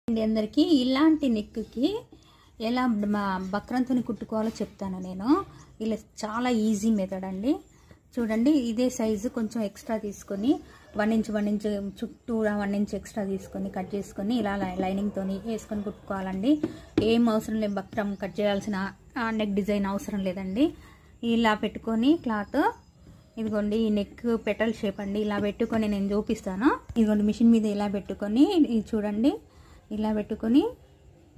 అందరికీ ఇలాంటి నెక్కి ఎలా బక్రంతో కుట్టుకోవాలో చెప్తాను నేను. ఇలా చాలా ఈజీ మెథడ్ అండి. చూడండి, ఇదే సైజు కొంచెం ఎక్స్ట్రా తీసుకొని 1 ఇంచ్ చుట్టూ 1 ఇంచ్ ఎక్స్ట్రా తీసుకొని కట్ చేసుకొని ఇలా లైనింగ్తో వేసుకొని కుట్టుకోవాలండి. ఏం అవసరం లేదు, బక్రం కట్ చేయాల్సిన నెక్ డిజైన్ అవసరం లేదండి. ఇలా పెట్టుకొని క్లాత్, ఇదిగోండి ఈ నెక్ పెటల్ షేప్ అండి, ఇలా పెట్టుకొని నేను చూపిస్తాను. ఇదిగోండి మిషన్ మీద ఇలా పెట్టుకొని, ఇది చూడండి ఇలా పెట్టుకొని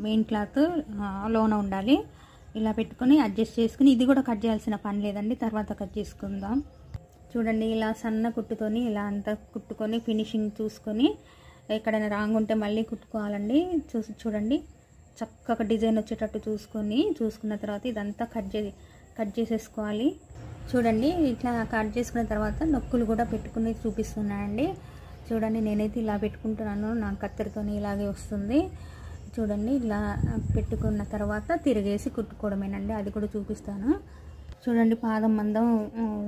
మెయిన్ క్లాత్ లోన ఉండాలి. ఇలా పెట్టుకొని అడ్జస్ట్ చేసుకుని, ఇది కూడా కట్ చేయాల్సిన పని లేదండి, తర్వాత కట్ చేసుకుందాం. చూడండి ఇలా సన్న కుట్టుతోని ఇలా అంతా కుట్టుకొని ఫినిషింగ్ చూసుకొని ఎక్కడైనా రాంగ్ ఉంటే మళ్ళీ కుట్టుకోవాలండి. చూడండి చక్కగా డిజైన్ వచ్చేటట్టు చూసుకున్న తర్వాత ఇదంతా కట్ చేసేసుకోవాలి. చూడండి ఇట్లా కట్ చేసుకున్న తర్వాత నొక్కులు కూడా పెట్టుకుని చూపిస్తున్నానండి. చూడండి నేనైతే ఇలా పెట్టుకుంటున్నాను, నా కత్తెరతోని ఇలాగే వస్తుంది. చూడండి ఇలా పెట్టుకున్న తర్వాత తిరిగేసి కుట్టుకోవడమేనండి, అది కూడా చూపిస్తాను. చూడండి పాదం మందం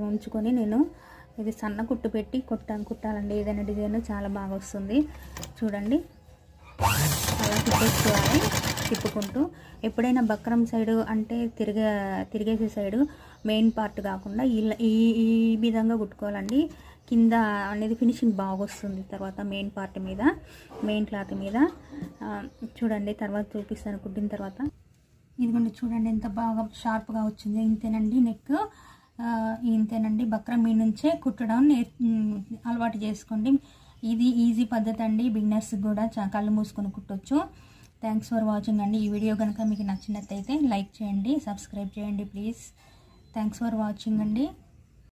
ఉంచుకొని నేను ఇది సన్న కుట్టు పెట్టి కుట్టాలండి. ఏదైనా డిజైన్ చాలా బాగా వస్తుంది. చూడండి అలా కుట్టేసుకోవాలి తిప్పుకుంటూ. ఎప్పుడైనా బక్రం సైడు అంటే తిరిగేసే సైడు మెయిన్ పార్ట్ కాకుండా ఈ విధంగా కుట్టుకోవాలండి. కింద అనేది ఫినిషింగ్ బాగా వస్తుంది తర్వాత మెయిన్ పార్ట్ మీద, మెయిన్ క్లాత్ మీద. చూడండి తర్వాత చూపిస్తాను కుట్టిన తర్వాత. ఇదిగోండి చూడండి ఎంత బాగా షార్ప్గా వచ్చింది. ఇంతేనండి నెక్, ఇంతేనండి. బక్రం మీ నుంచే కుట్టడం అలవాటు చేసుకోండి. ఇది ఈజీ పద్ధతి అండి, బిగినర్స్ కూడా కళ్ళు మూసుకొని కుట్టొచ్చు. థ్యాంక్స్ ఫర్ వాచింగ్ అండి. ఈ వీడియో కనుక మీకు నచ్చినట్టయితే లైక్ చేయండి, సబ్స్క్రైబ్ చేయండి ప్లీజ్. థ్యాంక్స్ ఫర్ వాచింగ్ అండి.